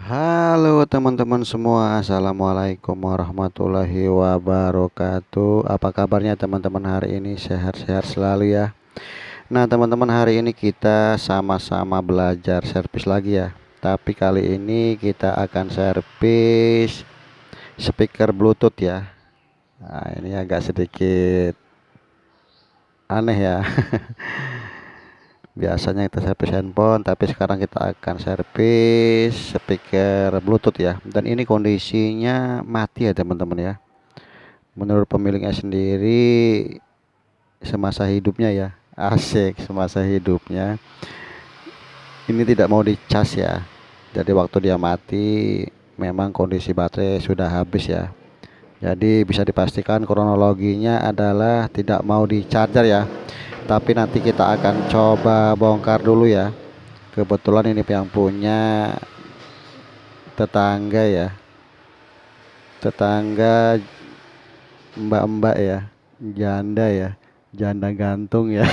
Halo teman-teman semua, assalamualaikum warahmatullahi wabarakatuh. Apa kabarnya teman-teman hari ini? Sehat-sehat selalu ya. Nah teman-teman, hari ini kita sama-sama belajar servis lagi ya. Tapi kali ini kita akan servis speaker Bluetooth ya. Nah ini agak sedikit aneh ya. Biasanya kita servis handphone, tapi sekarang kita akan servis speaker Bluetooth ya. Dan ini kondisinya mati ya teman-teman ya. Menurut pemiliknya sendiri semasa hidupnya ya, asik, semasa hidupnya ini tidak mau dicas ya. Jadi waktu dia mati memang kondisi baterai sudah habis ya. Jadi bisa dipastikan kronologinya adalah tidak mau di charger ya. Tapi nanti kita akan coba bongkar dulu ya. Kebetulan ini yang punya tetangga ya, tetangga mbak-mbak ya, janda ya, janda gantung ya.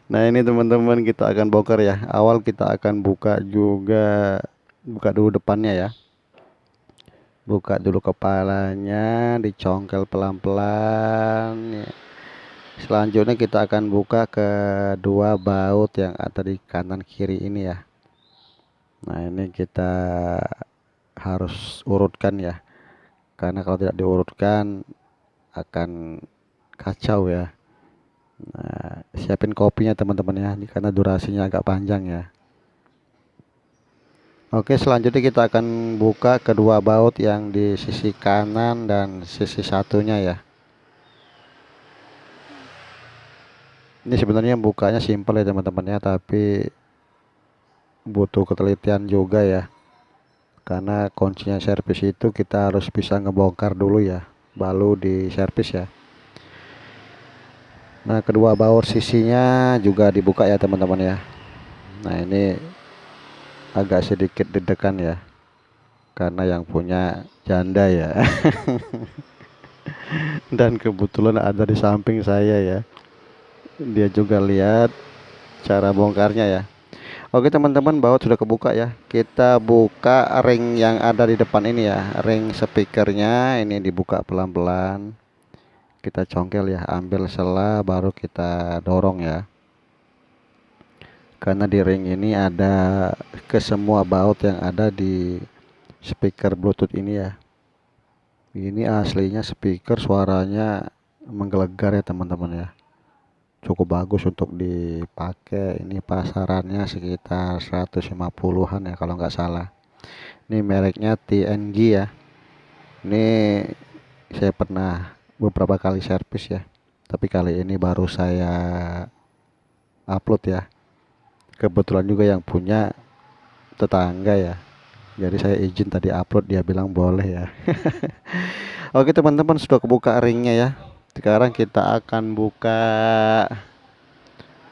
Nah ini teman-teman, kita akan bongkar ya. Awal kita akan buka juga, buka dulu depannya ya, buka dulu kepalanya, dicongkel pelan-pelan ya. Selanjutnya kita akan buka kedua baut yang ada di kanan kiri ini ya. Nah ini kita harus urutkan ya, karena kalau tidak diurutkan akan kacau ya. Nah, siapin kopinya teman-teman ya, ini karena durasinya agak panjang ya. Oke, selanjutnya kita akan buka kedua baut yang di sisi kanan dan sisi satunya ya. Ini sebenarnya bukanya simpel ya teman-teman ya, tapi butuh ketelitian juga ya. Karena kuncinya servis itu kita harus bisa ngebongkar dulu ya, baru di servis ya. Nah, kedua baut sisinya juga dibuka ya teman-teman ya. Nah, ini agak sedikit deg-degan ya, karena yang punya janda ya. Dan kebetulan ada di samping saya ya. Dia juga lihat cara bongkarnya ya. Oke teman-teman, baut sudah kebuka ya. Kita buka ring yang ada di depan ini ya. Ring speakernya ini dibuka pelan-pelan. Kita congkel ya, ambil sela baru kita dorong ya. Karena di ring ini ada ke semua baut yang ada di speaker Bluetooth ini ya. Ini aslinya speaker, suaranya menggelegar ya teman-teman ya. Cukup bagus untuk dipakai. Ini pasarannya sekitar 150-an ya kalau nggak salah. Ini mereknya TNG ya. Ini saya pernah beberapa kali servis ya, tapi kali ini baru saya upload ya. Kebetulan juga yang punya tetangga ya, jadi saya izin tadi upload, dia bilang boleh ya. Oke teman-teman, sudah kebuka ringnya ya. Sekarang kita akan buka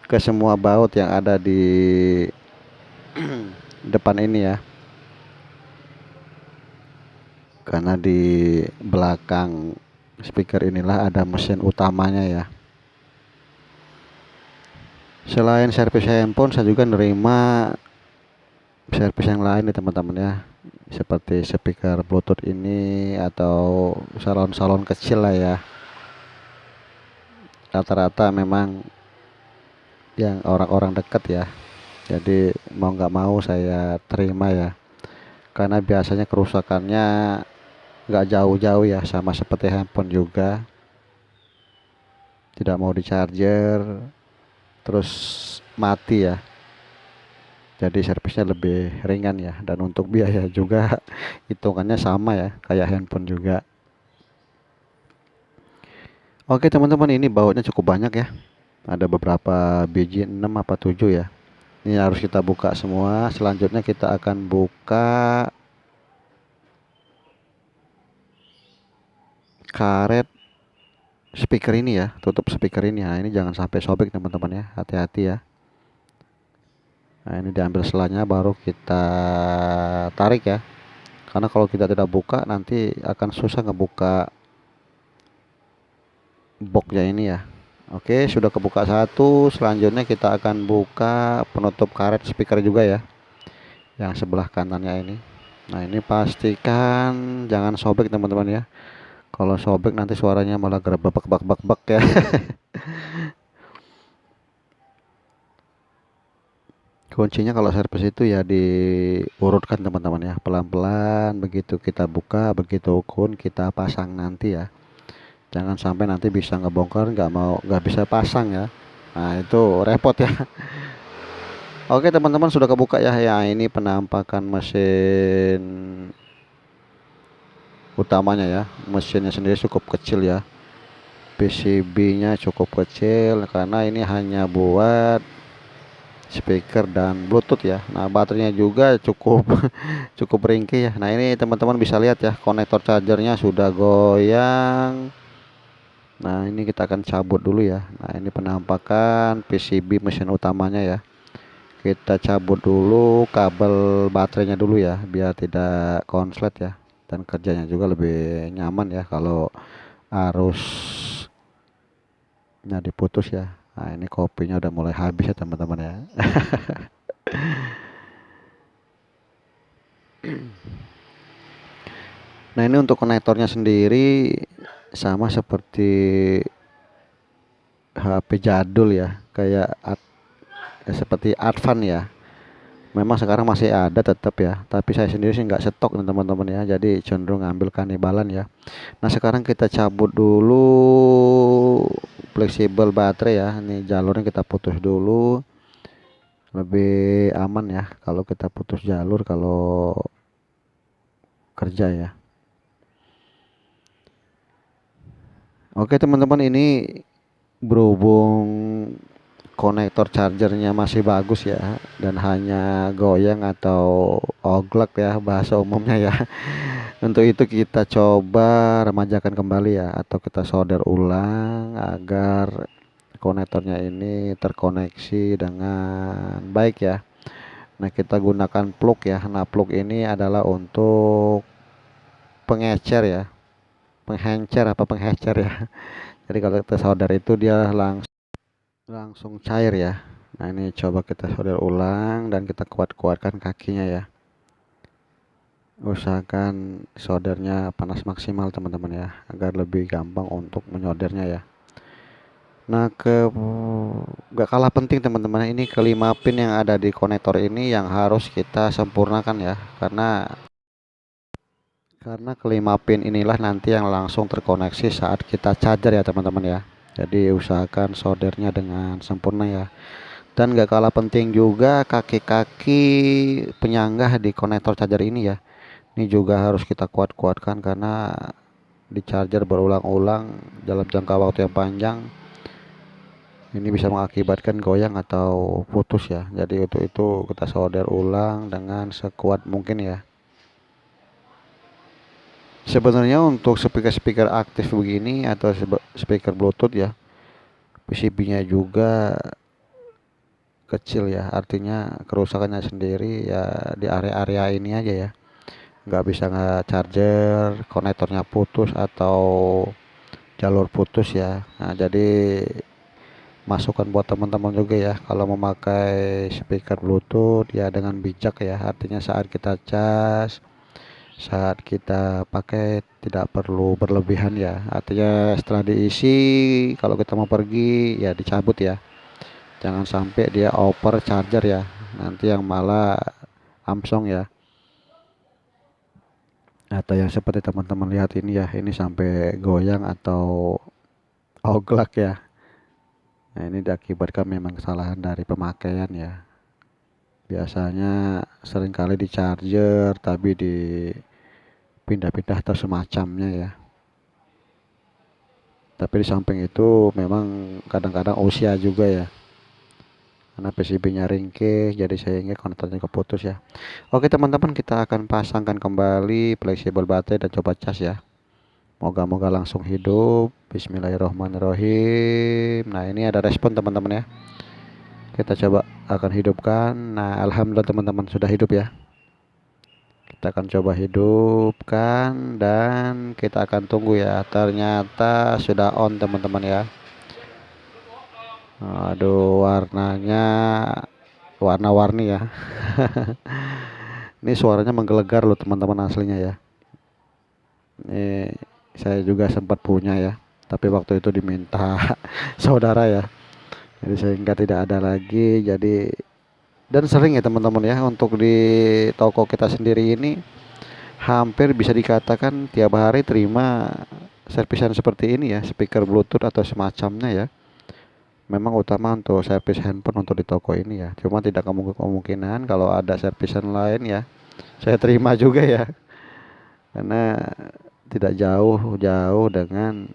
ke semua baut yang ada di depan ini ya, karena di belakang speaker inilah ada mesin utamanya ya. Selain servis handphone, saya juga nerima servis yang lain nih teman-teman ya, seperti speaker Bluetooth ini atau salon-salon kecil lah ya. Rata-rata memang yang orang-orang dekat ya, jadi mau nggak mau saya terima ya, karena biasanya kerusakannya nggak jauh-jauh ya, sama seperti handphone juga, tidak mau di charger terus mati ya. Jadi servisnya lebih ringan ya, dan untuk biaya juga hitungannya sama ya, kayak handphone juga. Oke teman-teman, ini bautnya cukup banyak ya, ada beberapa biji, 6 apa 7 ya. Ini harus kita buka semua. Selanjutnya kita akan buka karet speaker ini ya, tutup speaker ini. Nah ini jangan sampai sobek teman-teman ya, hati-hati ya. Nah ini diambil selanya baru kita tarik ya, karena kalau kita tidak buka nanti akan susah ngebuka boxnya ini ya. Oke, sudah kebuka satu. Selanjutnya kita akan buka penutup karet speaker juga ya. yang sebelah kanannya ini. Nah ini pastikan jangan sobek teman-teman ya, kalau sobek nanti suaranya malah gerebek bak bak bak ya. Kuncinya kalau servis itu ya diurutkan teman-teman ya, pelan-pelan, begitu kita buka, begitu kun kita pasang nanti ya. Jangan sampai nanti bisa ngebongkar nggak bisa pasang ya. Nah itu repot ya. Oke teman-teman, sudah kebuka ya. Ya ini penampakan mesin utamanya ya. Mesinnya sendiri cukup kecil ya. PCB-nya cukup kecil karena ini hanya buat speaker dan Bluetooth ya. Nah baterainya juga cukup cukup ringkih ya. Nah ini teman-teman bisa lihat ya, konektor chargernya sudah goyang. Nah ini kita akan cabut dulu ya. Nah ini penampakan PCB mesin utamanya ya. Kita cabut dulu kabel baterainya dulu ya, biar tidak konslet ya, dan kerjanya juga lebih nyaman ya kalau arusnya diputus ya. Nah ini kopinya udah mulai habis ya teman-teman ya. Nah ini untuk konektornya sendiri sama seperti HP jadul ya, kayak seperti Advan ya. Memang sekarang masih ada tetap ya, tapi saya sendiri sih nggak stok nih teman-teman ya, jadi cenderung ngambil kanibalan ya. Nah sekarang kita cabut dulu fleksibel baterai ya, ini jalurnya kita putus dulu, lebih aman ya kalau kita putus jalur kalau kerja ya. Oke teman-teman, ini berhubung konektor chargernya masih bagus ya, dan hanya goyang atau oglak ya bahasa umumnya ya. Untuk itu kita coba remajakan kembali ya, atau kita solder ulang agar konektornya ini terkoneksi dengan baik ya. Nah kita gunakan plug ya. Nah plug ini adalah untuk pengecer ya, penghencer apa penghecer ya. Jadi kalau kita solder itu dia langsung cair ya. Nah ini coba kita solder ulang dan kita kuat-kuatkan kakinya ya. Usahakan soldernya panas maksimal teman-teman ya, agar lebih gampang untuk menyoldernya ya. Nah gak kalah penting teman-teman, ini kelima pin yang ada di konektor ini yang harus kita sempurnakan ya, karena kelima pin inilah nanti yang langsung terkoneksi saat kita charger ya teman-teman ya. Jadi usahakan soldernya dengan sempurna ya. Dan gak kalah penting juga kaki-kaki penyangga di konektor charger ini ya. Ini juga harus kita kuat-kuatkan karena di charger berulang-ulang dalam jangka waktu yang panjang, ini bisa mengakibatkan goyang atau putus ya. Jadi untuk itu kita solder ulang dengan sekuat mungkin ya. Sebenarnya untuk speaker-speaker aktif begini atau speaker Bluetooth ya, PCB-nya juga kecil ya, artinya kerusakannya sendiri ya di area-area ini aja ya. Nggak bisa nge-charger, konektornya putus atau jalur putus ya. Nah jadi masukan buat teman-teman juga ya, kalau memakai speaker Bluetooth ya dengan bijak ya, artinya saat kita cas, saat kita pakai tidak perlu berlebihan ya, artinya setelah diisi kalau kita mau pergi ya dicabut ya, jangan sampai dia over charger ya, nanti yang malah Samsung ya, atau yang seperti teman-teman lihat ini ya, ini sampai goyang atau oglak ya. Nah ini diakibatkan memang kesalahan dari pemakaian ya, biasanya seringkali di charger tapi di pindah-pindah atau semacamnya ya. Tapi di samping itu memang kadang-kadang usia juga ya, karena PCB-nya ringkih jadi sehingga konektornya keputus ya. Oke teman-teman, kita akan pasangkan kembali fleksibel baterai dan coba cas ya. Moga-moga langsung hidup. Bismillahirrahmanirrahim. Nah ini ada respon teman-teman ya. Kita coba akan hidupkan. Nah alhamdulillah teman-teman sudah hidup ya. Kita akan coba hidupkan dan kita akan tunggu ya. Ternyata sudah on teman-teman ya. Aduh warnanya warna-warni ya. Ini suaranya menggelegar loh teman-teman aslinya ya. Ini saya juga sempat punya ya, tapi waktu itu diminta saudara ya. Jadi sehingga tidak ada lagi. Jadi dan sering ya teman-teman ya, untuk di toko kita sendiri ini hampir bisa dikatakan tiap hari terima servisan seperti ini ya, speaker Bluetooth atau semacamnya ya. Memang utama untuk servis handphone untuk di toko ini ya. Cuma tidak kemungkinan kalau ada servisan lain ya, saya terima juga ya. Karena tidak jauh-jauh dengan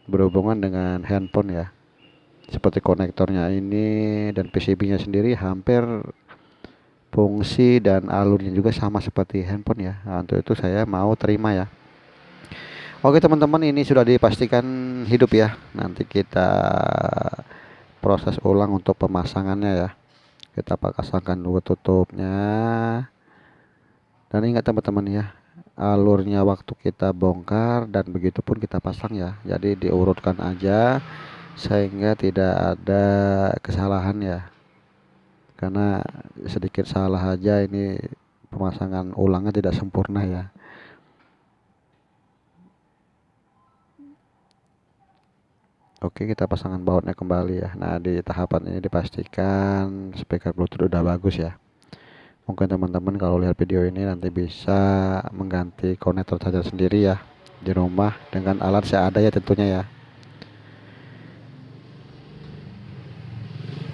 berhubungan dengan handphone ya. Seperti konektornya ini dan PCB-nya sendiri hampir fungsi dan alurnya juga sama seperti handphone ya. Nah, untuk itu saya mau terima ya. Oke teman-teman, ini sudah dipastikan hidup ya. Nanti kita proses ulang untuk pemasangannya ya. Kita pasangkan dulu tutupnya. Dan ingat teman-teman ya, alurnya waktu kita bongkar dan begitu pun kita pasang ya. Jadi diurutkan aja sehingga tidak ada kesalahan ya. Karena sedikit salah aja ini pemasangan ulangnya tidak sempurna ya. Oke, kita pasangkan bautnya kembali ya. Nah, di tahapan ini dipastikan speaker Bluetooth udah bagus ya. Mungkin teman-teman kalau lihat video ini nanti bisa mengganti konektor charger sendiri ya di rumah dengan alat seadanya tentunya ya.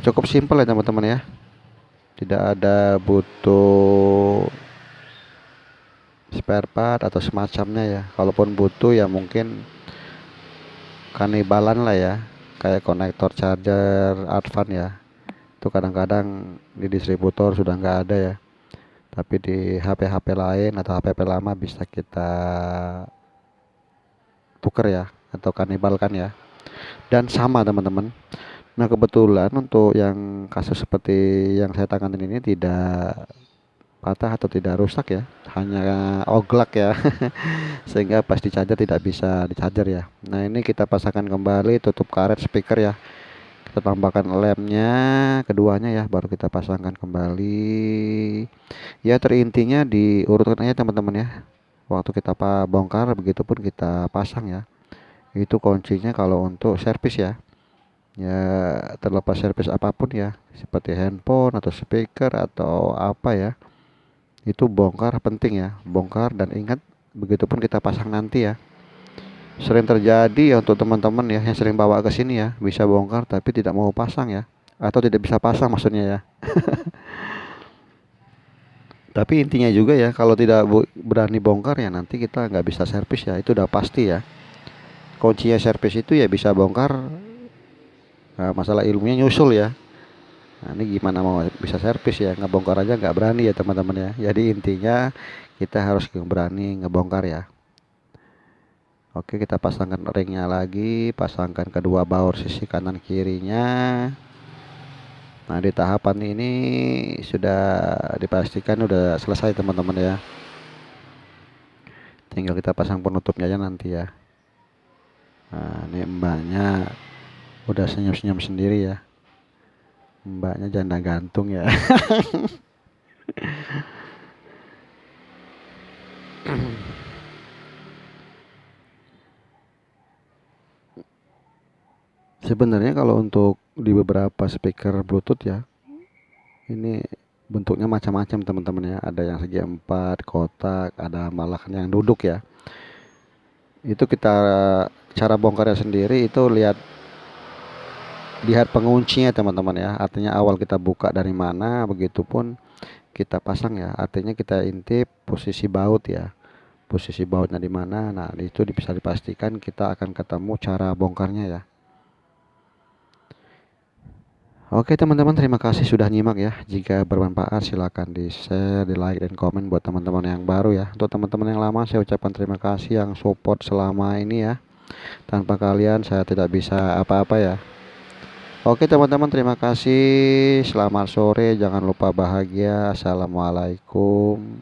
Cukup simpel ya teman-teman ya. Tidak ada butuh spare part atau semacamnya ya. Kalaupun butuh ya mungkin kanibalan lah ya, kayak konektor charger Advan ya. Itu kadang-kadang di distributor sudah nggak ada ya, tapi di HP-HP lain atau HP lama bisa kita tuker ya atau kanibalkan ya. Dan sama teman-teman. Nah kebetulan untuk yang kasus seperti yang saya tanganin ini tidak patah atau tidak rusak ya, hanya oglak ya. Sehingga pas di charger tidak bisa di charger ya. Nah ini kita pasangkan kembali tutup karet speaker ya. Kita tambahkan lemnya keduanya ya, baru kita pasangkan kembali ya. Terintinya diurutkan aja teman-teman ya, waktu kita bongkar begitupun kita pasang ya. Itu kuncinya kalau untuk servis ya. Ya terlepas servis apapun ya, seperti handphone atau speaker atau apa ya, itu bongkar penting ya, bongkar dan ingat begitupun kita pasang nanti ya. Sering terjadi ya untuk teman-teman ya yang sering bawa ke sini ya, bisa bongkar tapi tidak mau pasang ya, atau tidak bisa pasang maksudnya ya. Tapi intinya juga ya, kalau tidak berani bongkar ya nanti kita nggak bisa servis ya, itu udah pasti ya. Kuncinya servis itu ya bisa bongkar. Nah, masalah ilmunya nyusul ya. Nah, ini gimana mau bisa servis ya, ngebongkar aja nggak berani ya teman-teman ya. Jadi intinya kita harus berani ngebongkar ya. Oke, kita pasangkan ringnya lagi, pasangkan kedua baut sisi kanan kirinya. Nah di tahapan ini sudah dipastikan udah selesai teman-teman ya. Tinggal kita pasang penutupnya aja nanti ya. Nah ini mbaknya udah senyum-senyum sendiri ya. Mbaknya janda gantung ya. Sebenarnya kalau untuk di beberapa speaker Bluetooth ya, ini bentuknya macam-macam teman-teman ya. Ada yang segi empat, kotak, ada malah yang duduk ya. Itu kita cara bongkarnya sendiri itu lihat penguncinya teman-teman ya. Artinya awal kita buka dari mana, begitupun kita pasang ya. Artinya kita intip posisi baut ya. Posisi bautnya di mana. Nah, itu bisa dipastikan kita akan ketemu cara bongkarnya ya. Oke teman-teman, terima kasih sudah nyimak ya. Jika bermanfaat silahkan di share, di like, dan komen buat teman-teman yang baru ya. Untuk teman-teman yang lama saya ucapkan terima kasih yang support selama ini ya. Tanpa kalian saya tidak bisa apa-apa ya. Oke teman-teman, terima kasih. Selamat sore, jangan lupa bahagia. Assalamualaikum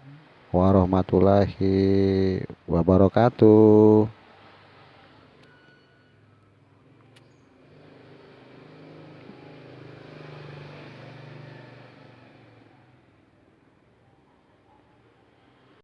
warahmatullahi wabarakatuh.